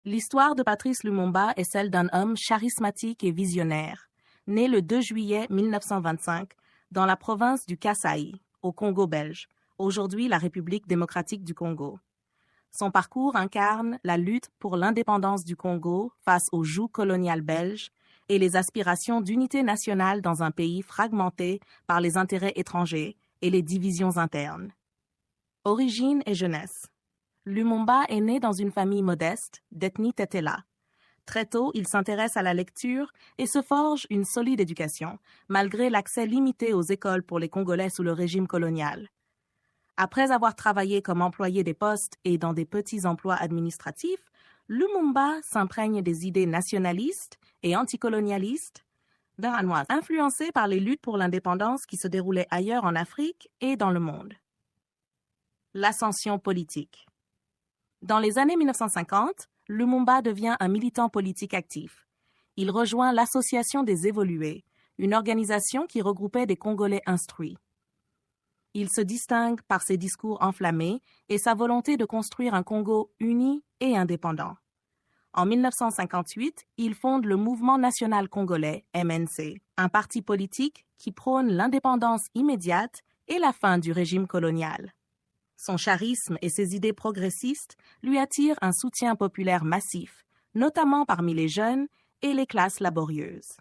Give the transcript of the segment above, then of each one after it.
L'histoire de Patrice Lumumba est celle d'un homme charismatique et visionnaire, né le 2 juillet 1925 dans la province du Kasaï, au Congo belge, aujourd'hui la République démocratique du Congo. Son parcours incarne la lutte pour l'indépendance du Congo face au joug colonial belge et les aspirations d'unité nationale dans un pays fragmenté par les intérêts étrangers et les divisions internes. Origine et jeunesse. Lumumba est né dans une famille modeste, d'ethnie Tetela. Très tôt, il s'intéresse à la lecture et se forge une solide éducation, malgré l'accès limité aux écoles pour les Congolais sous le régime colonial. Après avoir travaillé comme employé des postes et dans des petits emplois administratifs, Lumumba s'imprègne des idées nationalistes et anticolonialistes, influencées par les luttes pour l'indépendance qui se déroulaient ailleurs en Afrique et dans le monde. L'ascension politique. Dans les années 1950, Lumumba devient un militant politique actif. Il rejoint l'Association des Évolués, une organisation qui regroupait des Congolais instruits. Il se distingue par ses discours enflammés et sa volonté de construire un Congo uni et indépendant. En 1958, il fonde le Mouvement national congolais, MNC, un parti politique qui prône l'indépendance immédiate et la fin du régime colonial. Son charisme et ses idées progressistes lui attirent un soutien populaire massif, notamment parmi les jeunes et les classes laborieuses.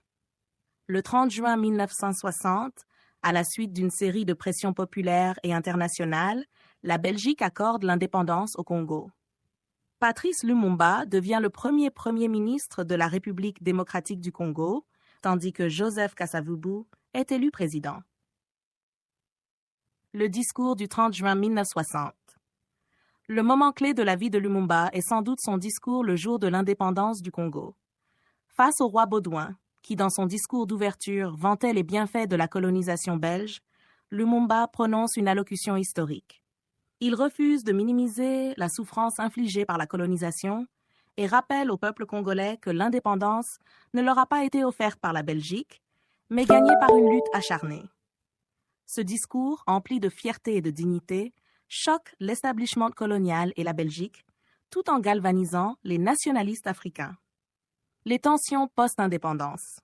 Le 30 juin 1960, à la suite d'une série de pressions populaires et internationales, la Belgique accorde l'indépendance au Congo. Patrice Lumumba devient le premier ministre de la République démocratique du Congo, tandis que Joseph Kasavubu est élu président. Le discours du 30 juin 1960. Le moment clé de la vie de Lumumba est sans doute son discours le jour de l'indépendance du Congo. Face au roi Baudouin, qui dans son discours d'ouverture vantait les bienfaits de la colonisation belge, Lumumba prononce une allocution historique. Il refuse de minimiser la souffrance infligée par la colonisation et rappelle au peuple congolais que l'indépendance ne leur a pas été offerte par la Belgique, mais gagnée par une lutte acharnée. Ce discours, empli de fierté et de dignité, choque l'establishment colonial et la Belgique, tout en galvanisant les nationalistes africains. Les tensions post-indépendance.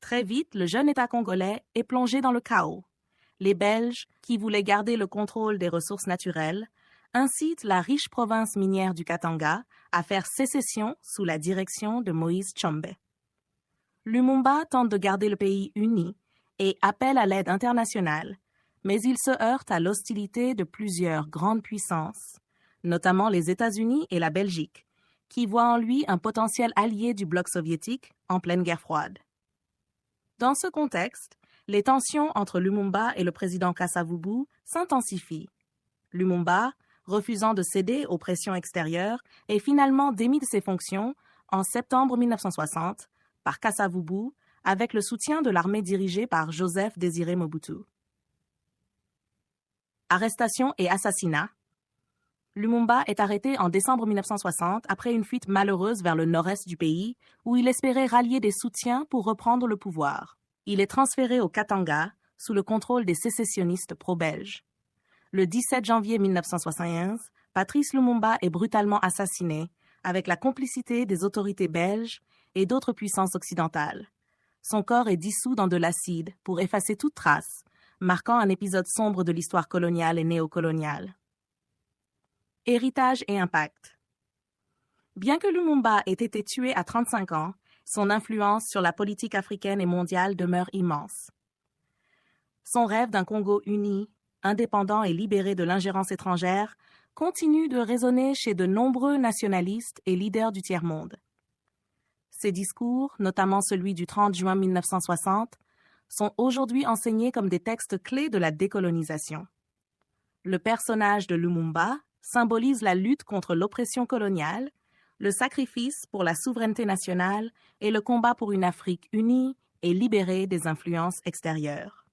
Très vite, le jeune État congolais est plongé dans le chaos. Les Belges, qui voulaient garder le contrôle des ressources naturelles, incitent la riche province minière du Katanga à faire sécession sous la direction de Moïse Tshombe. Lumumba tente de garder le pays uni et appelle à l'aide internationale, mais il se heurte à l'hostilité de plusieurs grandes puissances, notamment les États-Unis et la Belgique, qui voient en lui un potentiel allié du bloc soviétique en pleine guerre froide. Dans ce contexte, les tensions entre Lumumba et le président Kasavubu s'intensifient. Lumumba, refusant de céder aux pressions extérieures, est finalement démis de ses fonctions en septembre 1960 par Kasavubu avec le soutien de l'armée dirigée par Joseph Désiré Mobutu. Arrestation et assassinat. Lumumba est arrêté en décembre 1960 après une fuite malheureuse vers le nord-est du pays où il espérait rallier des soutiens pour reprendre le pouvoir. Il est transféré au Katanga sous le contrôle des sécessionnistes pro-belges. Le 17 janvier 1971, Patrice Lumumba est brutalement assassiné avec la complicité des autorités belges et d'autres puissances occidentales. Son corps est dissous dans de l'acide pour effacer toute trace, marquant un épisode sombre de l'histoire coloniale et néocoloniale. Héritage et impact. Bien que Lumumba ait été tué à 35 ans, son influence sur la politique africaine et mondiale demeure immense. Son rêve d'un Congo uni, indépendant et libéré de l'ingérence étrangère continue de résonner chez de nombreux nationalistes et leaders du tiers-monde. Ses discours, notamment celui du 30 juin 1960, sont aujourd'hui enseignés comme des textes clés de la décolonisation. Le personnage de Lumumba symbolise la lutte contre l'oppression coloniale, le sacrifice pour la souveraineté nationale et le combat pour une Afrique unie et libérée des influences extérieures.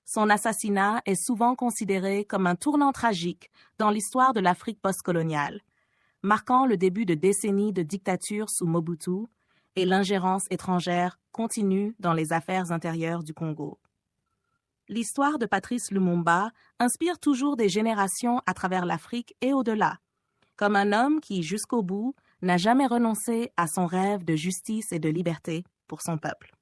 Son assassinat est souvent considéré comme un tournant tragique dans l'histoire de l'Afrique postcoloniale, marquant le début de décennies de dictature sous Mobutu et l'ingérence étrangère continue dans les affaires intérieures du Congo. L'histoire de Patrice Lumumba inspire toujours des générations à travers l'Afrique et au-delà, comme un homme qui, jusqu'au bout, n'a jamais renoncé à son rêve de justice et de liberté pour son peuple.